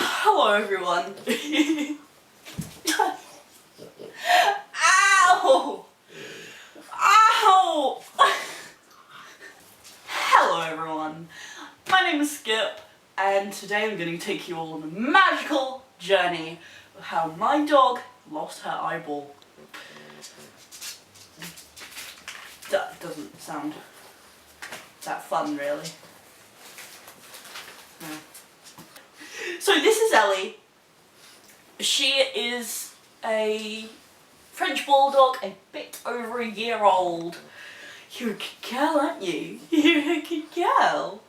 Hello everyone. Ow! Ow! Hello everyone. My name is Skip and today I'm going to take you all on a magical journey of how my dog lost her eyeball. That doesn't sound that fun really. No. So this is Ellie. She is a French bulldog, a bit over a year old. You're a good girl, aren't you? You're a good girl.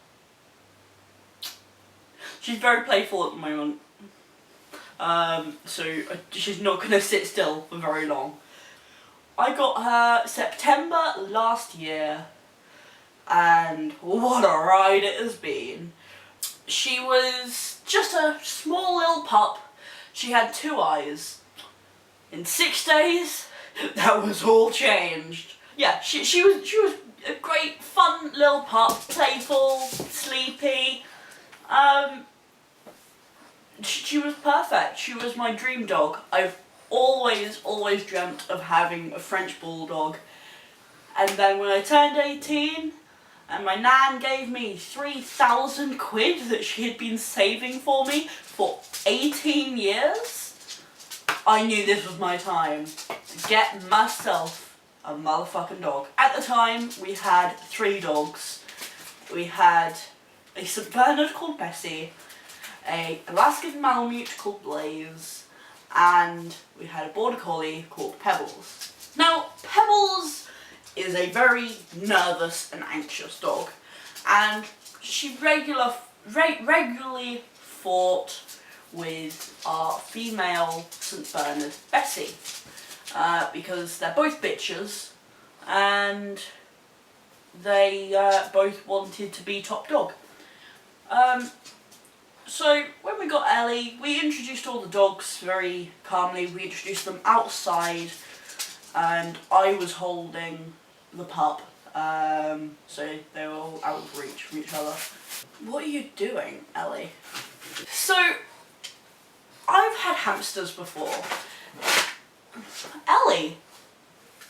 She's very playful at the moment. So she's not going to sit still for very long. I got her September last year and what a ride it has been. She was just a small little pup. She had 2 eyes. In 6 days, that was all changed. Yeah, she was a great, fun little pup, playful, sleepy. She was perfect. She was my dream dog. I've always dreamt of having a French bulldog. And then when I turned 18, and my nan gave me 3,000 quid that she had been saving for me for 18 years, I knew this was my time to get myself a motherfucking dog. At the time, we had 3 dogs. We had a St. Bernard called Bessie, a Alaskan Malamute called Blaze, and we had a Border Collie called Pebbles. Now, Pebbles is a very nervous and anxious dog, and she regularly fought with our female St. Bernard, Bessie, because they're both bitches, and they both wanted to be top dog. So when we got Ellie, we introduced all the dogs very calmly. We introduced them outside, and I was holding the pup, so they were all out of reach from each other. What are you doing, Ellie? So, I've had hamsters before. Ellie!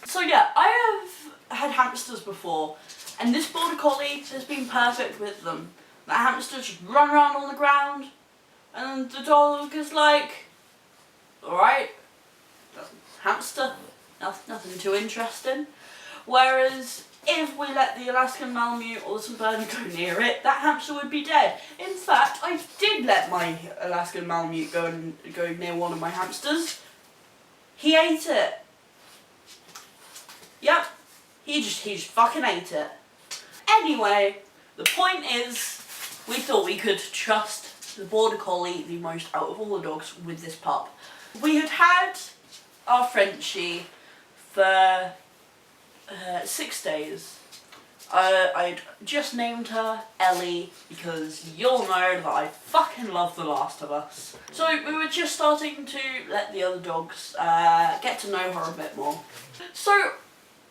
So yeah, I have had hamsters before, and this Border Collie has been perfect with them. The hamsters just run around on the ground, and the dog is like, alright, hamster, nothing too interesting. Whereas if we let the Alaskan Malamute or the St. Bernard go near it, that hamster would be dead. In fact, I did let my Alaskan Malamute go near one of my hamsters. He ate it. Yep, he just fucking ate it. Anyway, the point is, we thought we could trust the Border Collie the most out of all the dogs with this pup. We had our Frenchie for 6 days. I'd just named her Ellie because you'll know that I fucking love The Last of Us. So we were just starting to let the other dogs get to know her a bit more. So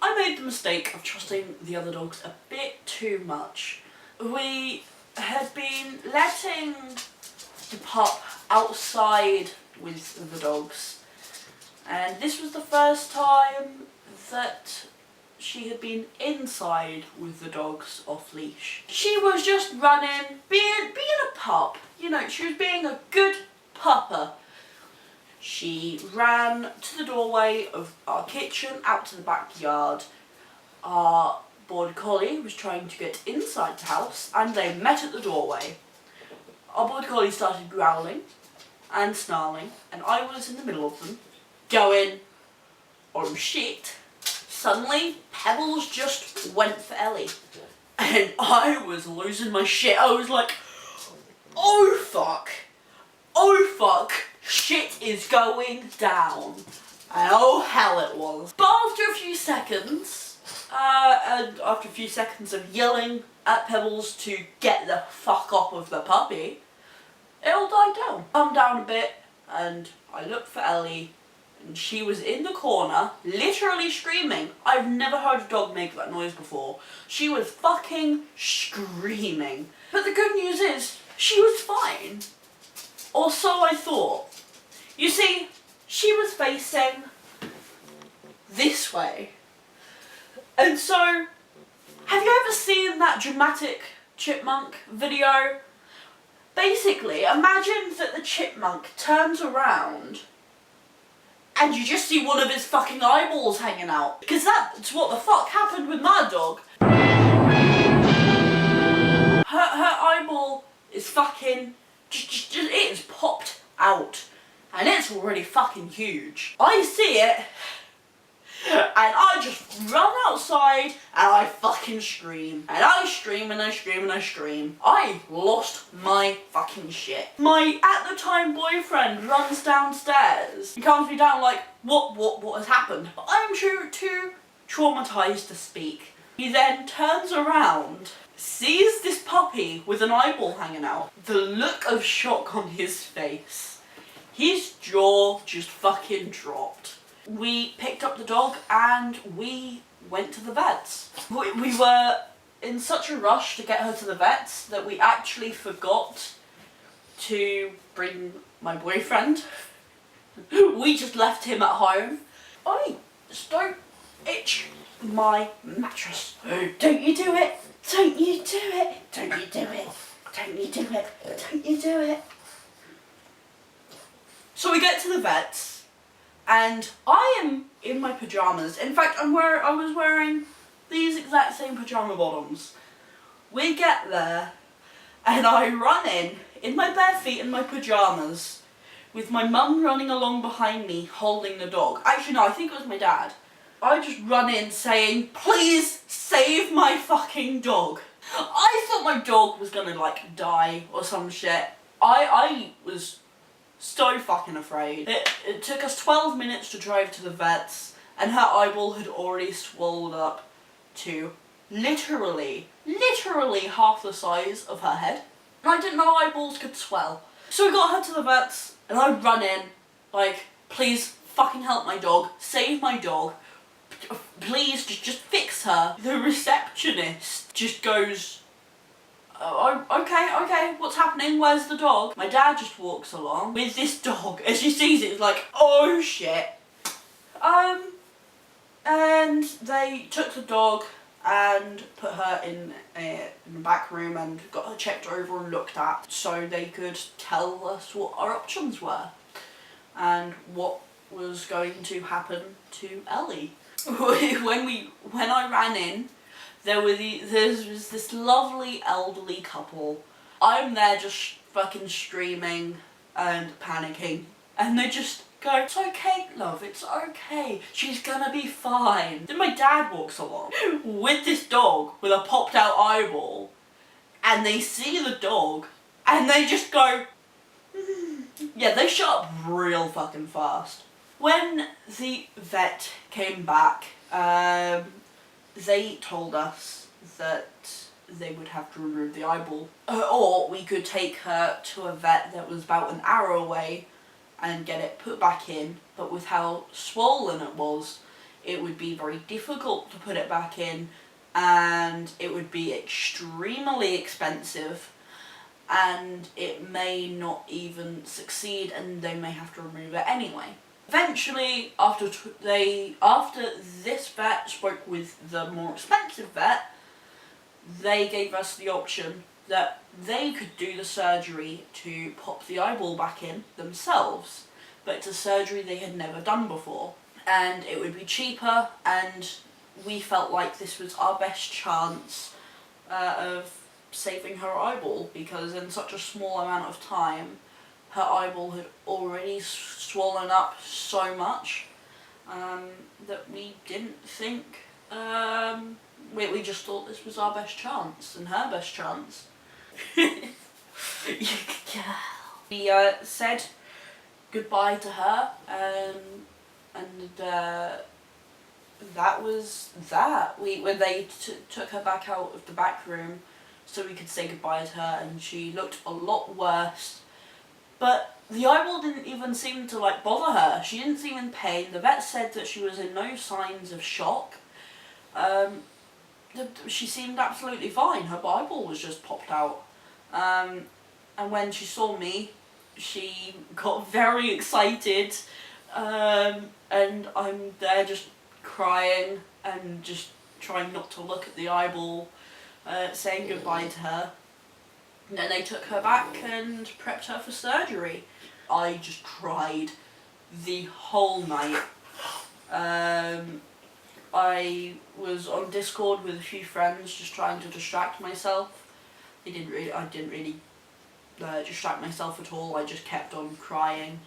I made the mistake of trusting the other dogs a bit too much. We had been letting the pup outside with the dogs, and this was the first time that she had been inside with the dogs off leash. She was just running, being a pup, you know, she was being a good pupper. She ran to the doorway of our kitchen, out to the backyard. Our Border Collie was trying to get inside the house, and they met at the doorway. Our Border Collie started growling and snarling, and I was in the middle of them, going, oh shit. Suddenly, Pebbles just went for Ellie, and I was losing my shit. I was like, oh fuck, shit is going down. And oh hell it was. But after a few seconds, of yelling at Pebbles to get the fuck off of the puppy, it all died down. Calmed down a bit, and I looked for Ellie, and she was in the corner, literally screaming. I've never heard a dog make that noise before. She was fucking screaming. But the good news is, she was fine. Or so I thought. You see, she was facing this way. And so, have you ever seen that dramatic chipmunk video? Basically, imagine that the chipmunk turns around and you just see one of his fucking eyeballs hanging out. Because that's what the fuck happened with my dog. Her eyeball is fucking, it is popped out. And it's already fucking huge. I see it, and I just run outside, and I fucking scream. And I scream, and I scream, and I scream. I lost my fucking shit. My, at the time, boyfriend runs downstairs. He calms me down like, what has happened? But I'm too traumatized to speak. He then turns around, sees this puppy with an eyeball hanging out. The look of shock on his face. His jaw just fucking dropped. We picked up the dog and we went to the vets. We were in such a rush to get her to the vets that we actually forgot to bring my boyfriend. We just left him at home. Oi, just don't itch my mattress. Don't you do it. Don't you do it. Don't you do it. Don't you do it. Don't you do it. So we get to the vets, and I am in my pyjamas. In fact, I was wearing these exact same pyjama bottoms. We get there, and I run in my bare feet in my pyjamas, with my mum running along behind me, holding the dog. Actually, no, I think it was my dad. I just run in saying, please save my fucking dog. I thought my dog was gonna, like, die or some shit. I was so fucking afraid. It took us 12 minutes to drive to the vets, and her eyeball had already swelled up to literally half the size of her head. And I didn't know eyeballs could swell. So we got her to the vets, and I run in, like, please fucking help my dog, save my dog, please just fix her. The receptionist just goes, oh, okay, what's happening? Where's the dog? My dad just walks along with this dog. As she sees it, it's like, oh shit. And they took the dog and put her in the back room and got her checked over and looked at so they could tell us what our options were and what was going to happen to Ellie. When I ran in, there was this lovely elderly couple. I'm there just fucking screaming and panicking, and they just go, it's okay, love, it's okay. She's gonna be fine. Then my dad walks along with this dog with a popped out eyeball, and they see the dog, and they just go, yeah, they shut up real fucking fast. When the vet came back, they told us that they would have to remove the eyeball. Or we could take her to a vet that was about an hour away and get it put back in, but with how swollen it was, it would be very difficult to put it back in, and it would be extremely expensive, and it may not even succeed, and they may have to remove it anyway. Eventually, after this vet spoke with the more expensive vet, they gave us the option that they could do the surgery to pop the eyeball back in themselves, but it's a surgery they had never done before, and it would be cheaper, and we felt like this was our best chance of saving her eyeball, because in such a small amount of time, her eyeball had already swollen up so much that we didn't think, we just thought this was our best chance and her best chance. We said goodbye to her, and that was that. When they took her back out of the back room so we could say goodbye to her, and she looked a lot worse. But the eyeball didn't even seem to like bother her. She didn't seem in pain. The vet said that she was in no signs of shock. She seemed absolutely fine. Her eyeball was just popped out. And when she saw me, she got very excited, and I'm there just crying and just trying not to look at the eyeball, saying goodbye to her. And then they took her back and prepped her for surgery. I just cried the whole night. I was on Discord with a few friends just trying to distract myself. I didn't really distract myself at all. I just kept on crying.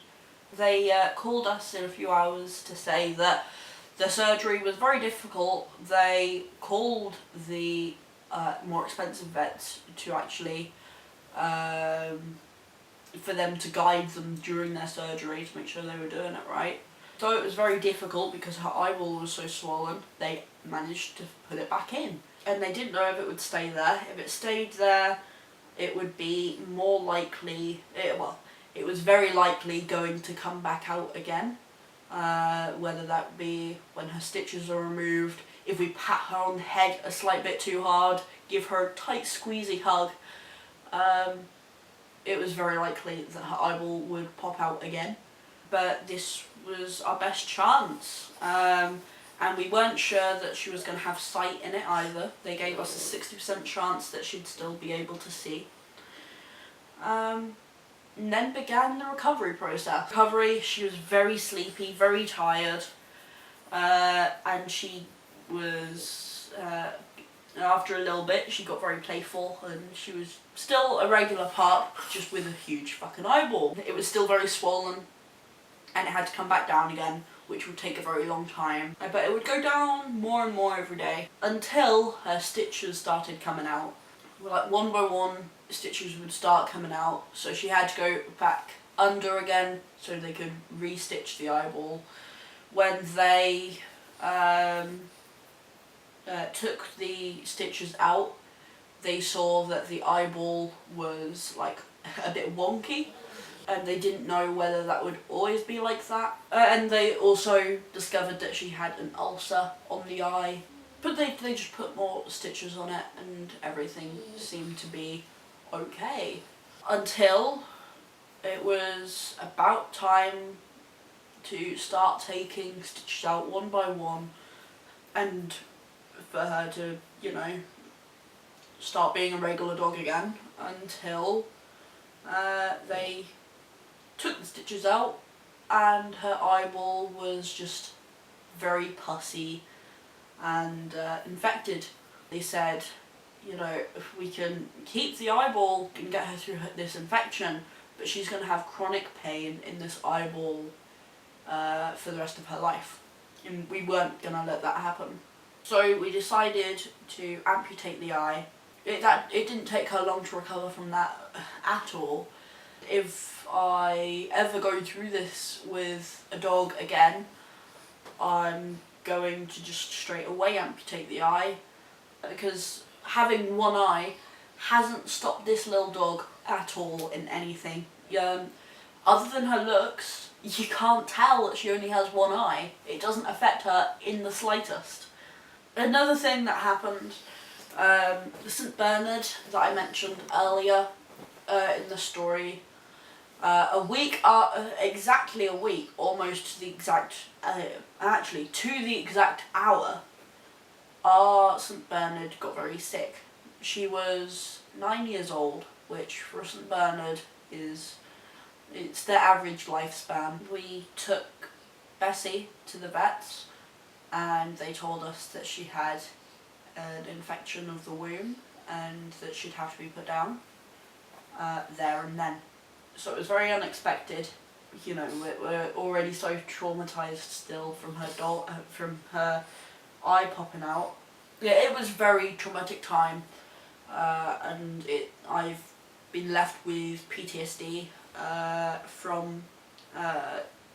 They called us in a few hours to say that the surgery was very difficult. They called the more expensive vets to actually for them to guide them during their surgery to make sure they were doing it right. So it was very difficult because her eyeball was so swollen. They managed to put it back in, and they didn't know if it would stay there. If it stayed there, it would be more likely, it was very likely going to come back out again, whether that be when her stitches are removed, if we pat her on the head a slight bit too hard, give her a tight squeezy hug, it was very likely that her eyeball would pop out again. But this was our best chance, and we weren't sure that she was going to have sight in it either. They gave us a 60% chance that she'd still be able to see. And then began the recovery process. She was very sleepy, very tired, and she was, after a little bit, she got very playful, and she was still a regular pup, just with a huge fucking eyeball. It was still very swollen, and it had to come back down again, which would take a very long time. But it would go down more and more every day, until her stitches started coming out. Like one by one, stitches would start coming out, so she had to go back under again so they could re-stitch the eyeball. When they took the stitches out, they saw that the eyeball was like a bit wonky, and they didn't know whether that would always be like that. And they also discovered that she had an ulcer on the eye, but they just put more stitches on it and everything seemed to be okay. Until it was about time to start taking stitches out one by one, and for her to, you know, start being a regular dog again, until they took the stitches out and her eyeball was just very pussy and infected. They said, you know, if we can keep the eyeball and get her through this infection, but she's going to have chronic pain in this eyeball for the rest of her life. And we weren't going to let that happen. So we decided to amputate the eye. It didn't take her long to recover from that at all. If I ever go through this with a dog again, I'm going to just straight away amputate the eye, because having one eye hasn't stopped this little dog at all in anything. Other than her looks, you can't tell that she only has one eye. It doesn't affect her in the slightest. Another thing that happened, the St. Bernard that I mentioned earlier in the story, exactly a week, almost to the exact, actually to the exact hour, our St. Bernard got very sick. She was 9 years old, which for a St. Bernard it's their average lifespan. We took Bessie to the vets, and they told us that she had an infection of the womb and that she'd have to be put down there and then. So it was very unexpected. You know, we're already so traumatized still from her eye popping out. Yeah, it was a very traumatic time, and I've been left with PTSD from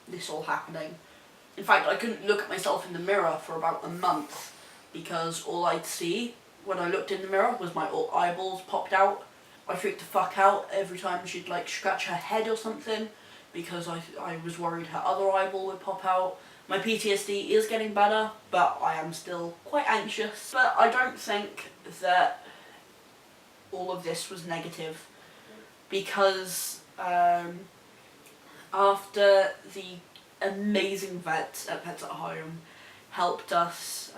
this all happening. In fact, I couldn't look at myself in the mirror for about a month, because all I'd see when I looked in the mirror was my eyeballs popped out. I freaked the fuck out every time she'd like scratch her head or something, because I was worried her other eyeball would pop out. My PTSD is getting better, but I am still quite anxious. But I don't think that all of this was negative, because after the amazing vets at Pets at Home helped us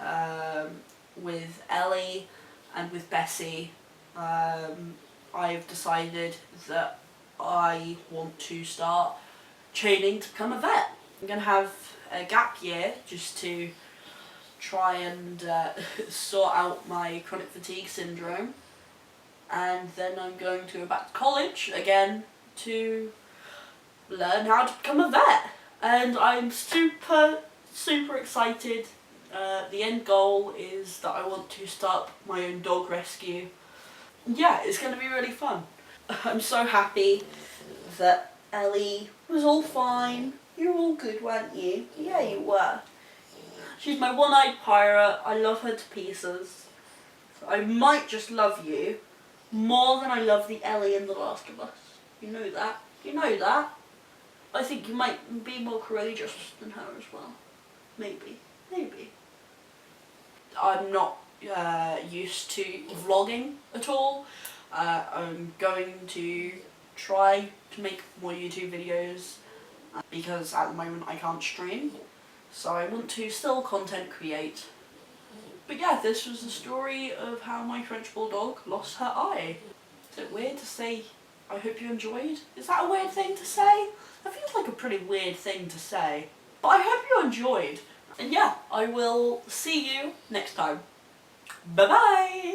with Ellie and with Bessie, I've decided that I want to start training to become a vet. I'm going to have a gap year just to try and sort out my chronic fatigue syndrome, and then I'm going to go back to college again to learn how to become a vet, and I'm super excited. The end goal is that I want to start my own dog rescue. Yeah, it's going to be really fun. I'm so happy that Ellie was all fine. You were all good, weren't you? Yeah, you were. She's my one-eyed pirate. I love her to pieces. I might just love you more than I love the Ellie in The Last of Us. You know that. You know that. I think you might be more courageous than her as well. Maybe. Maybe. I'm not used to vlogging at all. I'm going to try to make more YouTube videos because at the moment I can't stream. So I want to still content create. But yeah, this was the story of how my French bulldog lost her eye. Is it weird to say, I hope you enjoyed? Is that a weird thing to say? That feels like a pretty weird thing to say. But I hope you enjoyed. And yeah, I will see you next time. Bye bye!